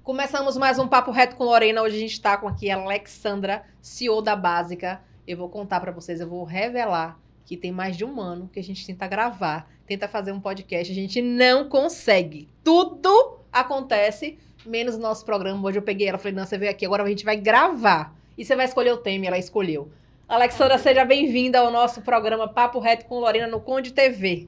Começamos mais um Papo Reto com Lorena. Hoje a gente está com aqui a Alexandra, CEO da Básica. Eu vou contar para vocês, eu vou revelar que tem mais de um ano que a gente tenta gravar, tenta fazer um podcast, a gente não consegue. Tudo acontece, menos o nosso programa. Hoje eu peguei ela, falei, não, você veio aqui, agora a gente vai gravar. E você vai escolher o tema, e ela escolheu. Alexandra, seja bem-vinda ao nosso programa Papo Reto com Lorena no Conde TV.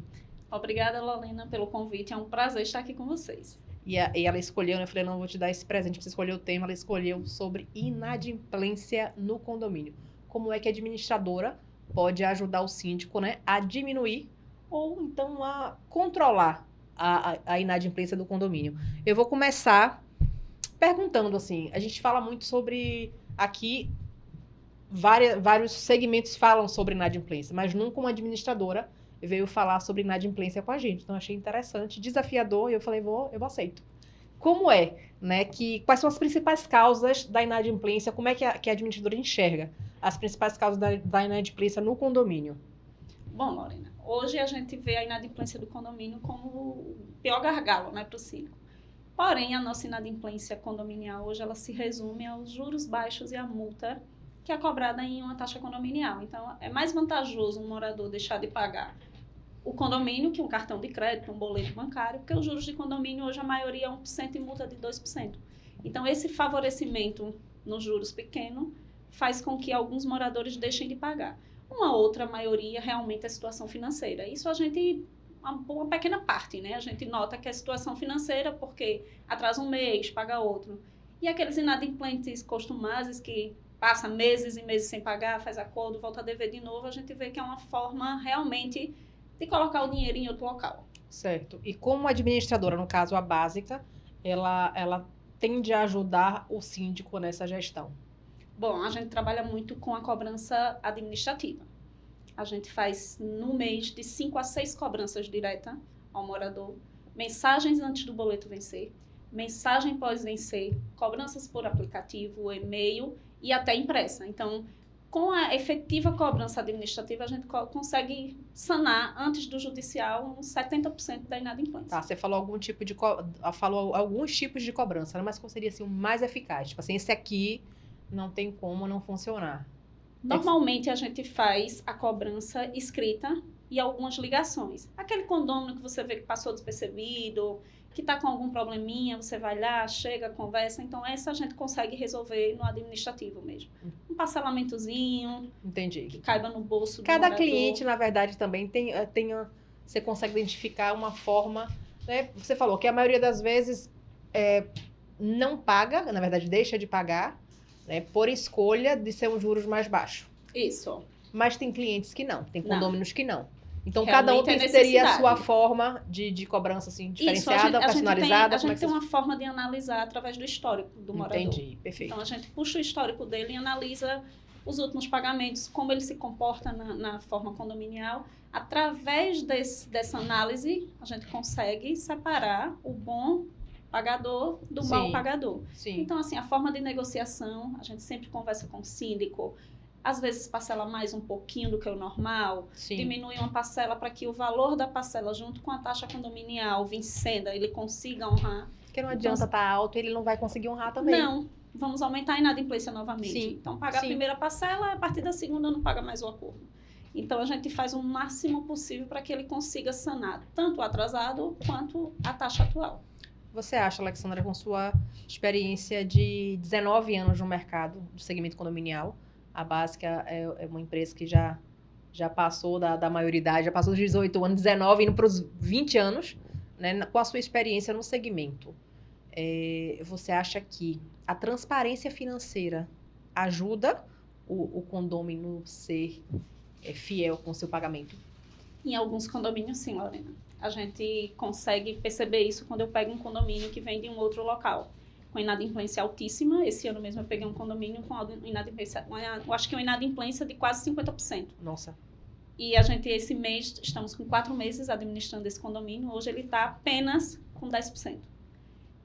Obrigada, Lorena, pelo convite. É um prazer estar aqui com vocês. E ela escolheu, né? Eu falei, não, vou te dar esse presente pra você escolher o tema. Ela escolheu sobre inadimplência no condomínio. Como é que a administradora pode ajudar o síndico, né, a diminuir ou então a controlar a inadimplência do condomínio. Eu vou começar perguntando assim, a gente fala muito sobre aqui, vários segmentos falam sobre inadimplência, mas nunca uma administradora veio falar sobre inadimplência com a gente. Então, achei interessante, desafiador, e eu falei, eu aceito. Como é, né, quais são as principais causas da inadimplência, como é que a administradora enxerga as principais causas da inadimplência no condomínio? Bom, Lorena, hoje a gente vê a inadimplência do condomínio como o pior gargalo, né, para o síndico. Porém, a nossa inadimplência condominial hoje, ela se resume aos juros baixos e a multa que é cobrada em uma taxa condominial. Então, é mais vantajoso um morador deixar de pagar o condomínio que um cartão de crédito, um boleto bancário, porque os juros de condomínio hoje a maioria é 1% e multa de 2%. Então, esse favorecimento nos juros pequenos faz com que alguns moradores deixem de pagar. Uma outra maioria realmente é a situação financeira. Isso a gente, uma pequena parte, né? A gente nota que é a situação financeira porque atrasa um mês, paga outro. E aqueles inadimplentes costumazes que passa meses e meses sem pagar, faz acordo, volta a dever de novo, a gente vê que é uma forma realmente de colocar o dinheiro em outro local. Certo. E como administradora, no caso a Básica, ela tende a ajudar o síndico nessa gestão? Bom, a gente trabalha muito com a cobrança administrativa. A gente faz no mês de 5 a 6 cobranças diretas ao morador, mensagens antes do boleto vencer, mensagem pós-vencer, cobranças por aplicativo, e-mail e até impressa. Então, com a efetiva cobrança administrativa, a gente consegue sanar, antes do judicial, uns 70% da inadimplência. Tá, você falou falou alguns tipos de cobrança, né? Mas qual seria assim, o mais eficaz? Tipo assim, esse aqui não tem como não funcionar. Normalmente, a gente faz a cobrança escrita e algumas ligações. Aquele condomínio que você vê que passou despercebido, que está com algum probleminha, você vai lá, chega, conversa. Então, essa a gente consegue resolver no administrativo mesmo. Um parcelamentozinho. Entendi. Que caiba no bolso do Cada morador. cliente, na verdade, também você consegue identificar uma forma, né? Você falou que a maioria das vezes não paga, na verdade, deixa de pagar, né? Por escolha de ser um juros mais baixo. Isso. Mas tem clientes que não, tem condomínios que não. Então, Realmente cada um teria a sua forma de cobrança, assim, diferenciada, personalizada. A gente tem uma forma de analisar através do histórico do morador. Entendi, perfeito. Então, a gente puxa o histórico dele e analisa os últimos pagamentos, como ele se comporta na forma condominial. Através dessa análise, a gente consegue separar o bom pagador do mau pagador. Sim. Então, assim, a forma de negociação, a gente sempre conversa com o síndico. Às vezes parcela mais um pouquinho do que o normal, diminui uma parcela para que o valor da parcela junto com a taxa condominial vencendo, ele consiga honrar. Porque não adianta estar alto, ele não vai conseguir honrar também. Não, vamos aumentar a inadimplência novamente. Sim. Então, paga a primeira parcela, a partir da segunda não paga mais o acordo. Então, a gente faz o máximo possível para que ele consiga sanar tanto o atrasado quanto a taxa atual. Você acha, Alexandra, com sua experiência de 19 anos no mercado do segmento condominial, a Básica é uma empresa que já passou da maioridade, já passou dos 18 anos, 19, indo para os 20 anos, né? Com a sua experiência no segmento, você acha que a transparência financeira ajuda o condomínio ser fiel com o seu pagamento? Em alguns condomínios, sim, Lorena. A gente consegue perceber isso quando eu pego um condomínio que vem de um outro local. Com inadimplência altíssima. Esse ano mesmo eu peguei um condomínio com inadimplência, eu acho que uma inadimplência de quase 50%. Nossa. E a gente, esse mês, estamos com 4 meses administrando esse condomínio. Hoje ele está apenas com 10%.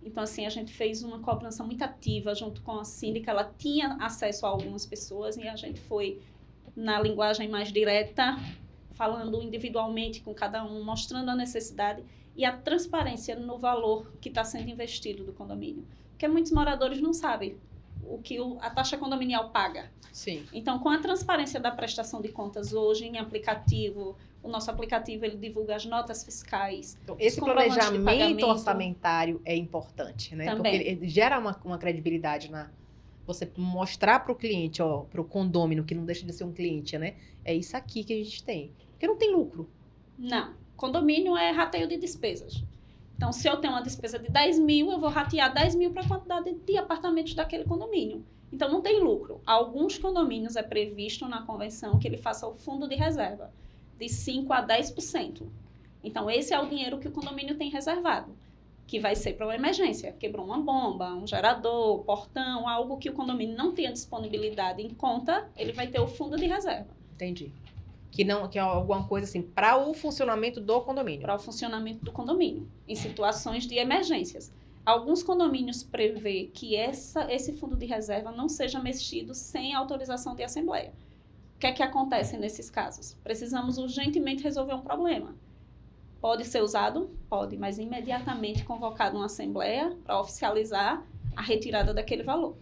Então, assim, a gente fez uma cobrança muito ativa junto com a síndica. Ela tinha acesso a algumas pessoas e a gente foi na linguagem mais direta, falando individualmente com cada um, mostrando a necessidade e a transparência no valor que está sendo investido do condomínio. Porque muitos moradores não sabem o que a taxa condominial paga. Sim. Então, com a transparência da prestação de contas hoje em aplicativo, o nosso aplicativo ele divulga as notas fiscais. Então, esse planejamento orçamentário é importante, né? Também. Porque ele gera uma credibilidade na você mostrar para o cliente, para o condômino, que não deixa de ser um cliente, né? É isso aqui que a gente tem. Porque não tem lucro. Não. Condomínio é rateio de despesas. Então, se eu tenho uma despesa de 10 mil, eu vou ratear 10 mil para a quantidade de apartamentos daquele condomínio. Então, não tem lucro. Alguns condomínios é previsto na convenção que ele faça o fundo de reserva, de 5% a 10%. Então, esse é o dinheiro que o condomínio tem reservado, que vai ser para uma emergência. Quebrou uma bomba, um gerador, portão, algo que o condomínio não tenha disponibilidade em conta, ele vai ter o fundo de reserva. Entendi. Que é alguma coisa assim, para o funcionamento do condomínio. Para o funcionamento do condomínio, em situações de emergências. Alguns condomínios prevê que esse fundo de reserva não seja mexido sem autorização de assembleia. O que é que acontece nesses casos? Precisamos urgentemente resolver um problema. Pode ser usado? Pode, mas imediatamente convocado uma assembleia para oficializar a retirada daquele valor.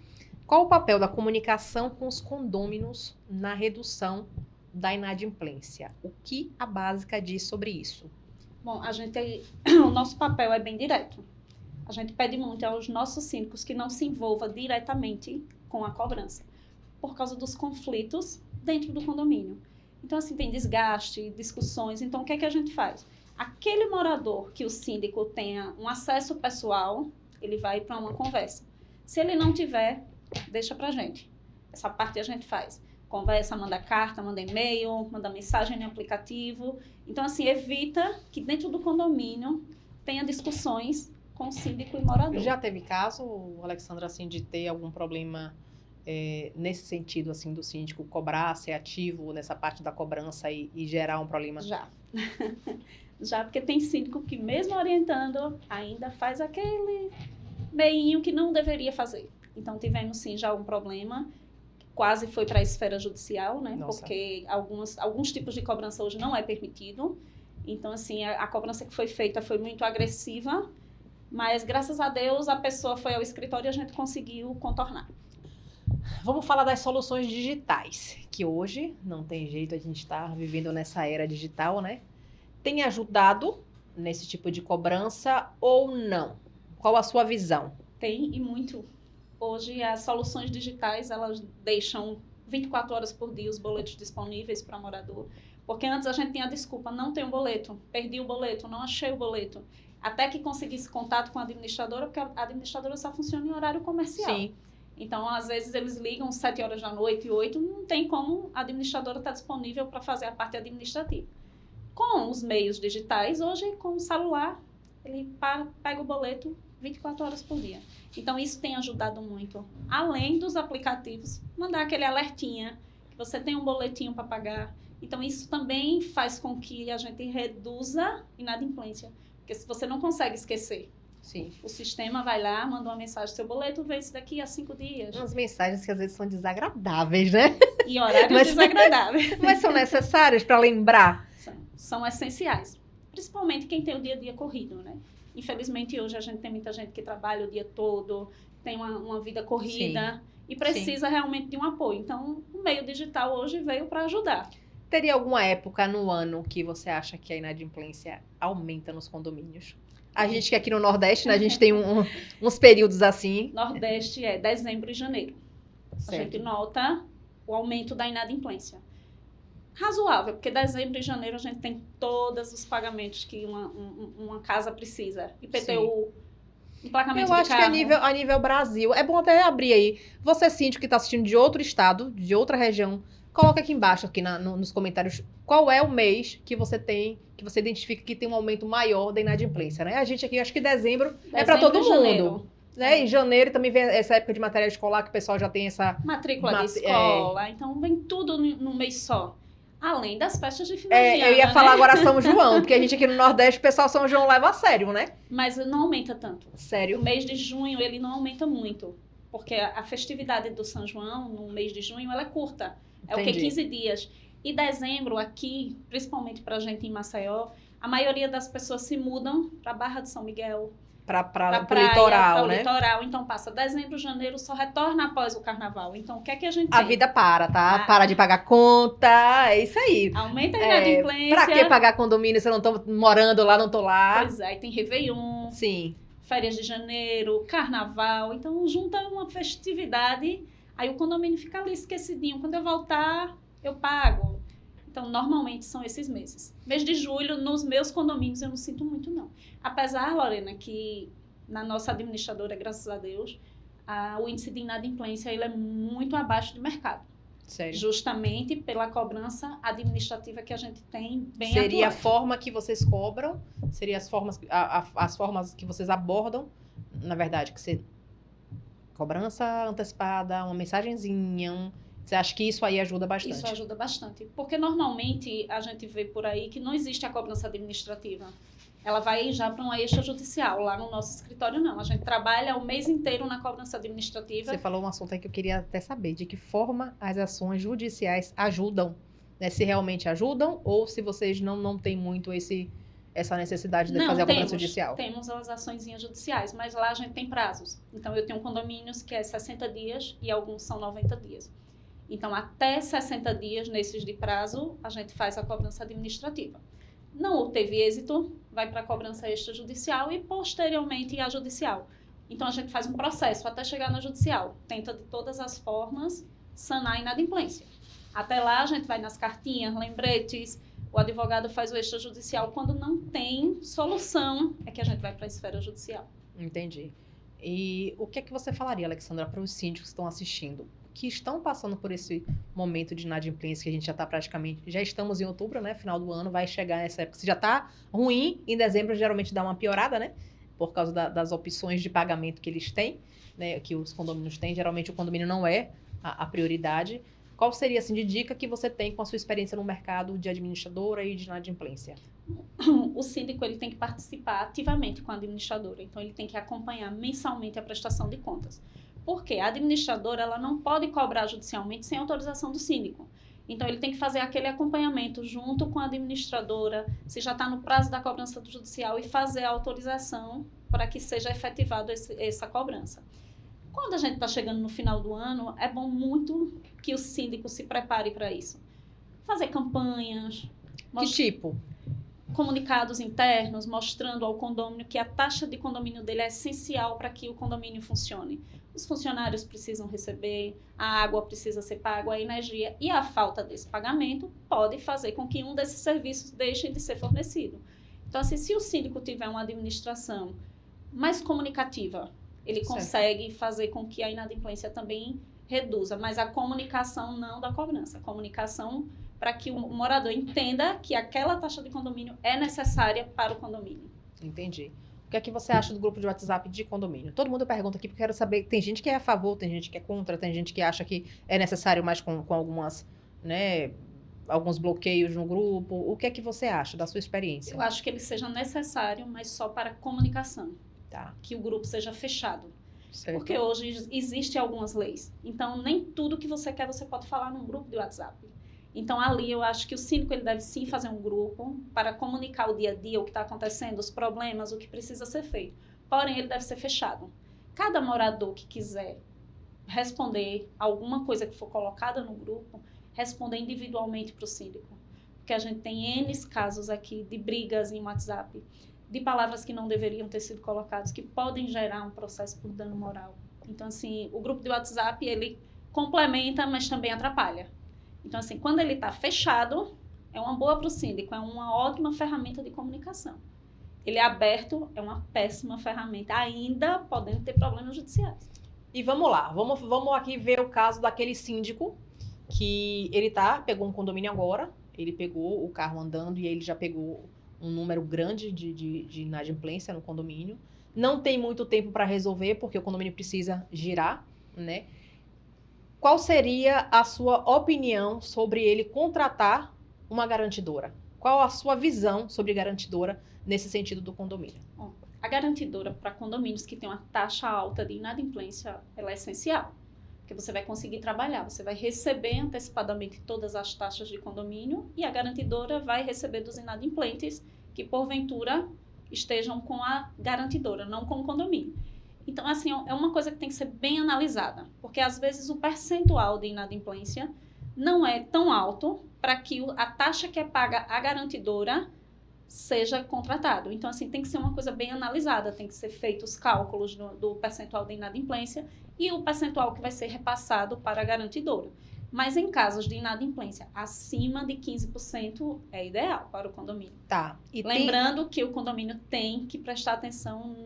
Qual o papel da comunicação com os condôminos na redução da inadimplência? O que a básica diz sobre isso? Bom, o nosso papel é bem direto. A gente pede muito aos nossos síndicos que não se envolva diretamente com a cobrança, por causa dos conflitos dentro do condomínio. Então, assim, tem desgaste, discussões. Então, o que é que a gente faz? Aquele morador que o síndico tenha um acesso pessoal, ele vai para uma conversa. Se ele não tiver, deixa pra gente. Essa parte a gente faz. Conversa, manda carta, manda e-mail, manda mensagem no aplicativo. Então, assim, evita que dentro do condomínio tenha discussões com síndico e morador. Já teve caso, Alexandra, assim, de ter algum problema nesse sentido, assim, do síndico cobrar, ser ativo nessa parte da cobrança e gerar um problema? Já. Já, porque tem síndico que mesmo orientando, ainda faz aquele meinho que não deveria fazer. Então, tivemos sim já um problema. Quase foi para a esfera judicial, né? Nossa. Porque alguns tipos de cobrança hoje não é permitido. Então, assim, a cobrança que foi feita foi muito agressiva, mas, graças a Deus, a pessoa foi ao escritório e a gente conseguiu contornar. Vamos falar das soluções digitais, que hoje não tem jeito, a gente está vivendo nessa era digital, né? Tem ajudado nesse tipo de cobrança ou não? Qual a sua visão? Tem e muito. Hoje, as soluções digitais, elas deixam 24 horas por dia os boletos disponíveis para morador. Porque antes a gente tinha a desculpa, não tenho boleto, perdi o boleto, não achei o boleto. Até que conseguisse contato com a administradora, porque a administradora só funciona em horário comercial. Sim. Então, às vezes, eles ligam 7 horas da noite, 8, não tem como a administradora estar disponível para fazer a parte administrativa. Com os meios digitais, hoje, com o celular, ele pega o boleto 24 horas por dia. Então, isso tem ajudado muito. Além dos aplicativos, mandar aquele alertinha, que você tem um boletinho para pagar. Então, isso também faz com que a gente reduza inadimplência. Porque se você não consegue esquecer, Sim. o sistema vai lá, manda uma mensagem, seu boleto vence daqui a 5 dias. Umas mensagens que às vezes são desagradáveis, né? E horários desagradáveis. Mas são necessárias para lembrar. São essenciais. Principalmente quem tem o dia a dia corrido, né? Infelizmente, hoje a gente tem muita gente que trabalha o dia todo, tem uma vida corrida. Sim. E precisa realmente de um apoio. Então, o meio digital hoje veio para ajudar. Teria alguma época no ano que você acha que a inadimplência aumenta nos condomínios? A gente que aqui no Nordeste, né, a gente tem uns períodos assim. Nordeste é dezembro e janeiro. Certo. A gente nota o aumento da inadimplência. Razoável, porque dezembro e janeiro a gente tem todos os pagamentos que uma casa precisa. IPTU, emplacamento de carro. Eu acho que a nível Brasil, é bom até abrir aí. Você síndico que está assistindo de outro estado, de outra região, coloca aqui embaixo, aqui nos comentários, qual é o mês que você tem, que você identifica que tem um aumento maior da inadimplência, né? A gente aqui, acho que dezembro é para todo mundo. Janeiro. Né? Em janeiro também vem essa época de material escolar que o pessoal já tem essa... Matrícula de escola, então vem tudo no mês só. Além das festas de final de Eu ano, ia falar né? agora São João, porque a gente aqui no Nordeste, o pessoal São João leva a sério, né? Mas não aumenta tanto. O Sério. mês de junho, ele não aumenta muito. Porque a festividade do São João, no mês de junho, ela é curta. É o que? Entendi. 15 dias. E dezembro, aqui, principalmente pra gente em Maceió, a maioria das pessoas se mudam pra Barra de São Miguel, Pra pra pro praia, litoral, para o né? litoral. Então passa dezembro, janeiro, só retorna após o carnaval. Então o que é que a gente A tem? vida para, tá? Ah. Para de pagar conta, é isso aí. Aumenta a É, inadimplência. pra que pagar condomínio se eu não tô morando lá, não tô lá? Pois é, tem Réveillon, Sim, férias de janeiro, carnaval. Então junta uma festividade, aí o condomínio fica ali esquecidinho. Quando eu voltar, eu pago. Então, normalmente são esses meses. Mês de julho, nos meus condomínios, eu não sinto muito, não. Apesar, Lorena, que na nossa administradora, graças a Deus, o índice de inadimplência ele é muito abaixo do mercado. sério. Justamente pela cobrança administrativa que a gente tem bem Seria a atuante. forma que vocês cobram? Seria as formas, as formas que vocês abordam? Na verdade, que você... Cobrança antecipada, uma mensagenzinha... Você acha que isso aí ajuda bastante? Isso ajuda bastante. Porque normalmente a gente vê por aí que não existe a cobrança administrativa. Ela vai já para uma extrajudicial. Lá no nosso escritório, não. A gente trabalha o mês inteiro na cobrança administrativa. Você falou um assunto aí que eu queria até saber. De que forma as ações judiciais ajudam? Né? Se realmente ajudam ou se vocês não têm muito essa necessidade de fazer a cobrança judicial? Temos as açõezinhas judiciais, mas lá a gente tem prazos. Então, eu tenho condomínios que é 60 dias e alguns são 90 dias. Então, até 60 dias, nesses de prazo, a gente faz a cobrança administrativa. Não teve êxito, vai para a cobrança extrajudicial e, posteriormente, a judicial. Então, a gente faz um processo até chegar na judicial. Tenta, de todas as formas, sanar a inadimplência. Até lá, a gente vai nas cartinhas, lembretes, o advogado faz o extrajudicial. Quando não tem solução, é que a gente vai para a esfera judicial. Entendi. E o que é que você falaria, Alexandra, para os síndicos que estão assistindo? Que estão passando por esse momento de inadimplência que a gente já está já estamos em outubro, né? Final do ano, vai chegar essa época. Se já está ruim, em dezembro geralmente dá uma piorada, né? Por causa das opções de pagamento que eles têm, né? Que os condomínios têm. Geralmente o condomínio não é a prioridade. Qual seria, assim, de dica que você tem com a sua experiência no mercado de administradora e de inadimplência? O síndico ele tem que participar ativamente com a administradora. Então, ele tem que acompanhar mensalmente a prestação de contas. Porque a administradora ela não pode cobrar judicialmente sem autorização do síndico. Então, ele tem que fazer aquele acompanhamento junto com a administradora, se já está no prazo da cobrança do judicial, e fazer a autorização para que seja efetivada essa cobrança. Quando a gente está chegando no final do ano, é bom muito que o síndico se prepare para isso. Fazer campanhas. Que tipo? Comunicados internos mostrando ao condômino que a taxa de condomínio dele é essencial para que o condomínio funcione. Os funcionários precisam receber, a água precisa ser paga, a energia, e a falta desse pagamento pode fazer com que um desses serviços deixe de ser fornecido. Então, assim, se o síndico tiver uma administração mais comunicativa, ele consegue fazer com que a inadimplência também reduza, mas a comunicação não da cobrança, a comunicação para que o morador entenda que aquela taxa de condomínio é necessária para o condomínio. Entendi. O que é que você acha do grupo de WhatsApp de condomínio? Todo mundo pergunta aqui porque eu quero saber. Tem gente que é a favor, tem gente que é contra, tem gente que acha que é necessário mais com algumas, né, alguns bloqueios no grupo. O que é que você acha da sua experiência? Eu acho que ele seja necessário, mas só para comunicação. Tá. Que o grupo seja fechado. Certo. Porque hoje existem algumas leis. Então, nem tudo que você quer você pode falar num grupo de WhatsApp. Então, ali eu acho que o síndico ele deve sim fazer um grupo para comunicar o dia a dia, o que está acontecendo, os problemas, o que precisa ser feito. Porém, ele deve ser fechado. Cada morador que quiser responder alguma coisa que for colocada no grupo, responder individualmente para o síndico. Porque a gente tem N casos aqui de brigas em WhatsApp, de palavras que não deveriam ter sido colocadas, que podem gerar um processo por dano moral. Então, assim, o grupo de WhatsApp, ele complementa, mas também atrapalha. Então, assim, quando ele está fechado, é uma boa para o síndico, é uma ótima ferramenta de comunicação. Ele é aberto, é uma péssima ferramenta, ainda podendo ter problemas judiciais. E vamos lá, vamos aqui ver o caso daquele síndico que ele pegou um condomínio agora, ele pegou o carro andando e ele já pegou um número grande de inadimplência no condomínio. Não tem muito tempo para resolver, porque o condomínio precisa girar, né? Qual seria a sua opinião sobre ele contratar uma garantidora? Qual a sua visão sobre garantidora nesse sentido do condomínio? A garantidora para condomínios que têm uma taxa alta de inadimplência, ela é essencial. Porque você vai conseguir trabalhar, você vai receber antecipadamente todas as taxas de condomínio e a garantidora vai receber dos inadimplentes que, porventura, estejam com a garantidora, não com o condomínio. Então, assim, é uma coisa que tem que ser bem analisada, porque às vezes o percentual de inadimplência não é tão alto para que a taxa que é paga à garantidora seja contratado. Então, assim, tem que ser uma coisa bem analisada, tem que ser feitos os cálculos do percentual de inadimplência e o percentual que vai ser repassado para a garantidora. Mas em casos de inadimplência acima de 15% é ideal para o condomínio. Tá. E lembrando que o condomínio tem que prestar atenção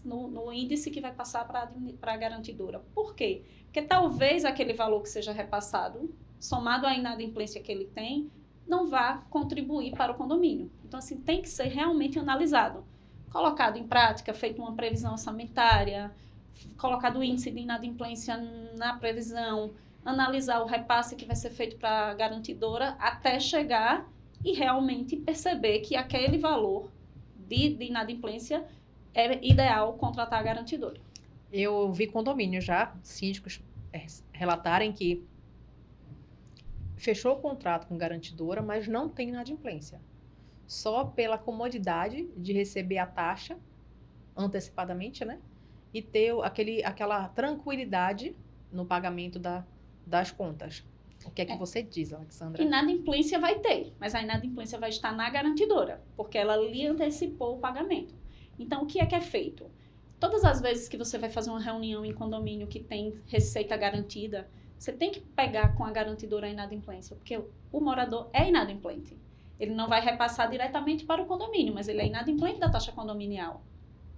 no índice que vai passar para a garantidora. Por quê? Porque talvez aquele valor que seja repassado, somado à inadimplência que ele tem, não vá contribuir para o condomínio. Então, assim, tem que ser realmente analisado. Colocado em prática, feito uma previsão orçamentária, colocado o índice de inadimplência na previsão, analisar o repasse que vai ser feito para a garantidora até chegar e realmente perceber que aquele valor de inadimplência é ideal contratar a garantidora. Eu vi condomínio já, síndicos relatarem que fechou o contrato com garantidora, mas não tem inadimplência. Só pela comodidade de receber a taxa antecipadamente, né? E ter aquela tranquilidade no pagamento das contas. O que é que você diz, Alexandra? Inadimplência vai ter, mas a inadimplência vai estar na garantidora, porque ela lhe antecipou o pagamento. Então, o que é feito? Todas as vezes que você vai fazer uma reunião em condomínio que tem receita garantida, você tem que pegar com a garantidora a inadimplência, porque o morador é inadimplente. Ele não vai repassar diretamente para o condomínio, mas ele é inadimplente da taxa condominial.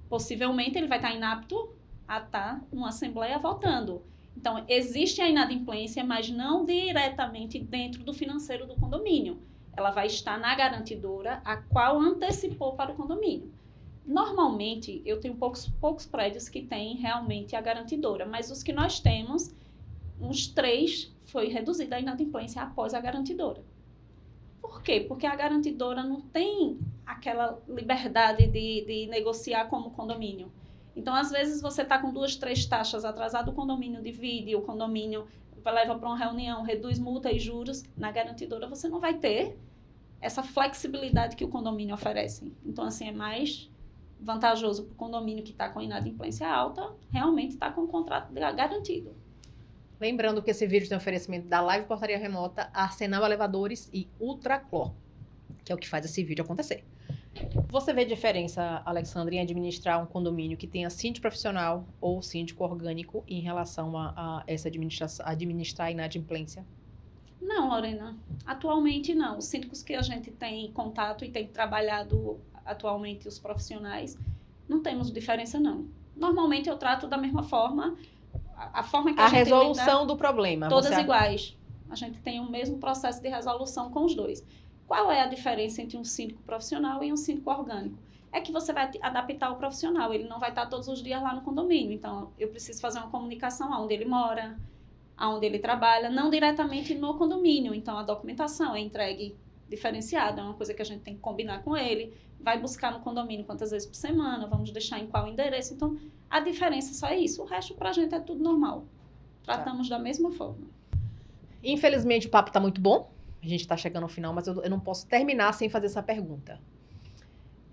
Possivelmente, ele vai estar inapto a estar numa assembleia votando. Então, existe a inadimplência, mas não diretamente dentro do financeiro do condomínio. Ela vai estar na garantidora, a qual antecipou para o condomínio. Normalmente, eu tenho poucos prédios que têm realmente a garantidora, mas os que nós temos, uns 3 foi reduzida a inadimplência após a garantidora. Por quê? Porque a garantidora não tem aquela liberdade de negociar como condomínio. Então, às vezes, você está com 2, 3 taxas atrasadas, o condomínio divide, o condomínio leva para uma reunião, reduz multa e juros. Na garantidora, você não vai ter essa flexibilidade que o condomínio oferece. Então, assim, é mais vantajoso para o condomínio que está com inadimplência alta, realmente está com o contrato garantido. Lembrando que esse vídeo tem oferecimento da Live Portaria Remota, Arsenal Elevadores e Ultraclor, que é o que faz esse vídeo acontecer. Você vê diferença, Alexandra, em administrar um condomínio que tenha síndico profissional ou síndico orgânico em relação a essa administrar a inadimplência? Não, Lorena. Atualmente não. Os síndicos que a gente tem contato e tem trabalhado atualmente os profissionais, não temos diferença não. Normalmente eu trato da mesma forma, a forma que a gente resolução do problema. Todas iguais. A gente tem o mesmo processo de resolução com os dois. Qual é a diferença entre um síndico profissional e um síndico orgânico? É que você vai adaptar o profissional, ele não vai estar todos os dias lá no condomínio. Então, eu preciso fazer uma comunicação aonde ele mora, aonde ele trabalha, não diretamente no condomínio. Então, a documentação é entregue diferenciada, é uma coisa que a gente tem que combinar com ele. Vai buscar no condomínio quantas vezes por semana, vamos deixar em qual endereço. Então, a diferença só é isso. O resto, pra gente, é tudo normal. Tratamos da mesma forma. Infelizmente, o papo tá muito bom. A gente está chegando ao final, mas eu não posso terminar sem fazer essa pergunta.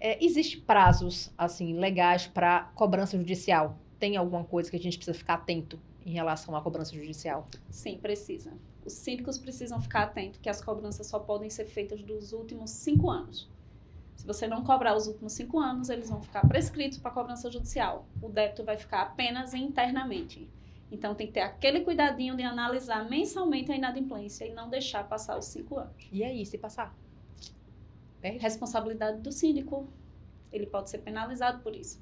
Existe prazos, assim, legais para cobrança judicial? Tem alguma coisa que a gente precisa ficar atento em relação à cobrança judicial? Sim, precisa. Os síndicos precisam ficar atentos que as cobranças só podem ser feitas dos últimos 5 anos. Se você não cobrar os últimos 5 anos, eles vão ficar prescritos para cobrança judicial. O débito vai ficar apenas internamente. Então, tem que ter aquele cuidadinho de analisar mensalmente a inadimplência e não deixar passar os 5 anos. E aí, se passar? Perde? Responsabilidade do síndico. Ele pode ser penalizado por isso.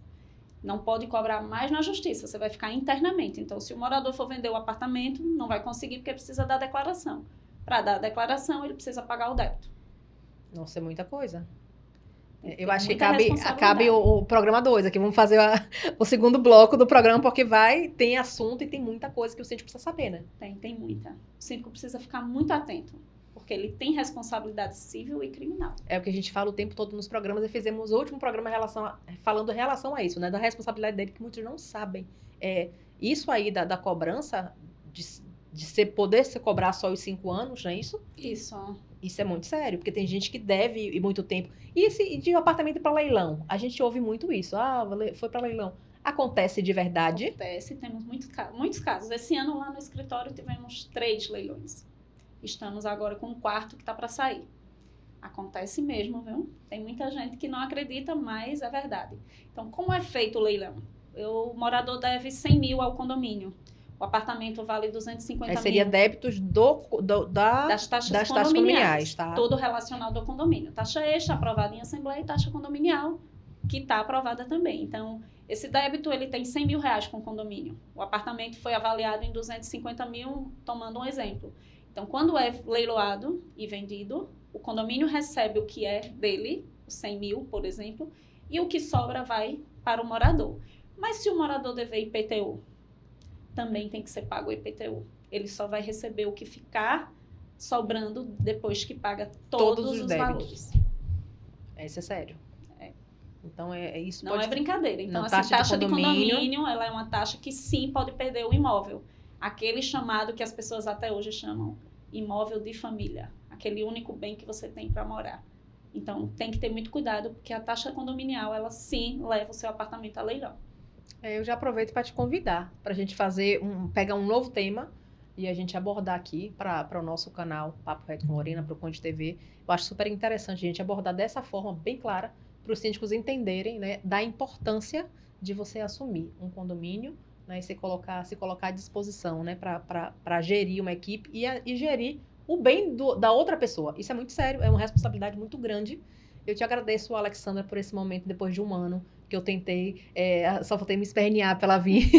Não pode cobrar mais na justiça, você vai ficar internamente. Então, se o morador for vender o apartamento, não vai conseguir porque precisa dar declaração. Para dar a declaração, ele precisa pagar o débito. Nossa, é muita coisa. Eu Tem acho que muita cabe o programa 2 aqui. Vamos fazer o segundo bloco do programa, porque tem assunto e tem muita coisa que o síndico precisa saber, né? Tem muita. O síndico precisa ficar muito atento. porque ele tem responsabilidade civil e criminal. É o que a gente fala o tempo todo nos programas, e fizemos o último programa falando em relação a isso, né? Da responsabilidade dele, que muitos não sabem. Isso aí da cobrança, de poder se cobrar só os 5 anos, não é isso? Isso é muito sério, porque tem gente que deve ir muito tempo. E de um apartamento para leilão? A gente ouve muito isso. Foi para leilão. Acontece de verdade? Acontece, temos muitos casos. Esse ano lá no escritório tivemos 3 leilões. Estamos agora com um 4º que está para sair. Acontece mesmo, viu? Tem muita gente que não acredita, mas é verdade. Então, como é feito o leilão? O morador deve 100 mil ao condomínio. O apartamento vale 250 mil. Seria débitos das taxas condominiais, tá? Todo relacionado ao condomínio. Taxa extra aprovada em assembleia e taxa condominial, que está aprovada também. Então, esse débito, ele tem 100 mil reais com o condomínio. O apartamento foi avaliado em 250 mil, tomando um exemplo. Então, quando é leiloado e vendido, o condomínio recebe o que é dele, os 100 mil, por exemplo, e o que sobra vai para o morador. Mas se o morador dever IPTU, também tem que ser pago o IPTU. Ele só vai receber o que ficar sobrando depois que paga todos os valores. Isso é sério. Então, isso não é brincadeira. Então, essa taxa de condomínio, ela é uma taxa que sim pode perder o imóvel. Aquele chamado que as pessoas até hoje chamam imóvel de família. Aquele único bem que você tem para morar. Então, tem que ter muito cuidado, porque a taxa condominial, ela sim leva o seu apartamento a leilão. Eu já aproveito para te convidar, para a gente pegar um novo tema e a gente abordar aqui para o nosso canal Papo Reto com Lorena, para o Conde TV. Eu acho super interessante a gente abordar dessa forma bem clara, para os síndicos entenderem, né, da importância de você assumir um condomínio, né, e se colocar à disposição, né, para gerir uma equipe e gerir o bem da outra pessoa. Isso é muito sério, é uma responsabilidade muito grande. Eu te agradeço, Alexandra, por esse momento, depois de 1 ano que eu tentei, só faltei me espernear para ela vir.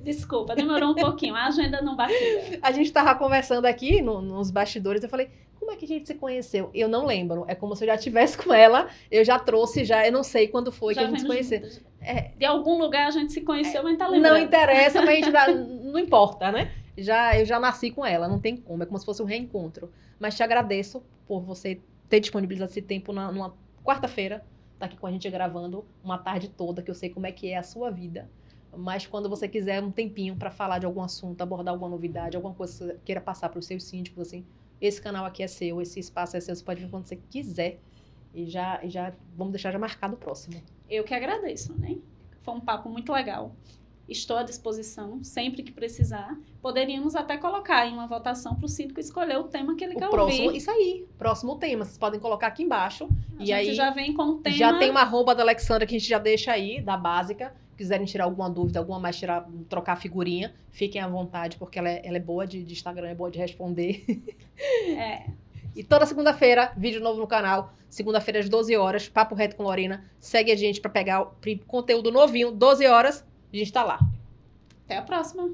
Desculpa, demorou um pouquinho, a agenda não batia. A gente estava conversando aqui nos bastidores, eu falei, como é que a gente se conheceu? Eu não lembro, é como se eu já estivesse com ela, eu já trouxe, eu não sei quando foi que a gente se conheceu. De algum lugar a gente se conheceu, mas tá lembrando. Não interessa, mas a gente não importa, né? Eu já nasci com ela, não tem como, é como se fosse um reencontro. Mas te agradeço por você ter disponibilizado esse tempo numa quarta-feira, tá aqui com a gente gravando uma tarde toda, que eu sei como é que é a sua vida. Mas quando você quiser um tempinho para falar de algum assunto, abordar alguma novidade, alguma coisa que você queira passar para os seus síndicos, assim, esse canal aqui é seu, esse espaço é seu, você pode vir quando você quiser. E já vamos deixar já marcado o próximo. Eu que agradeço, né? Foi um papo muito legal. Estou à disposição, sempre que precisar. Poderíamos até colocar em uma votação para o síndico escolher o tema que ele quer ouvir. Isso aí, próximo tema. Vocês podem colocar aqui embaixo. A gente já vem com o tema. Já tem uma arroba da Alexandra que a gente já deixa aí, da básica. Quiserem tirar alguma dúvida, alguma mais, trocar figurinha, fiquem à vontade, porque ela é boa de Instagram, é boa de responder. E toda segunda-feira, vídeo novo no canal. Segunda-feira às 12 horas, Papo Reto com Lorena. Segue a gente para pegar o conteúdo novinho, 12 horas. A gente tá lá. Até a próxima.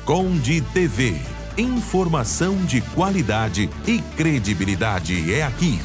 Conde TV. Informação de qualidade e credibilidade é aqui.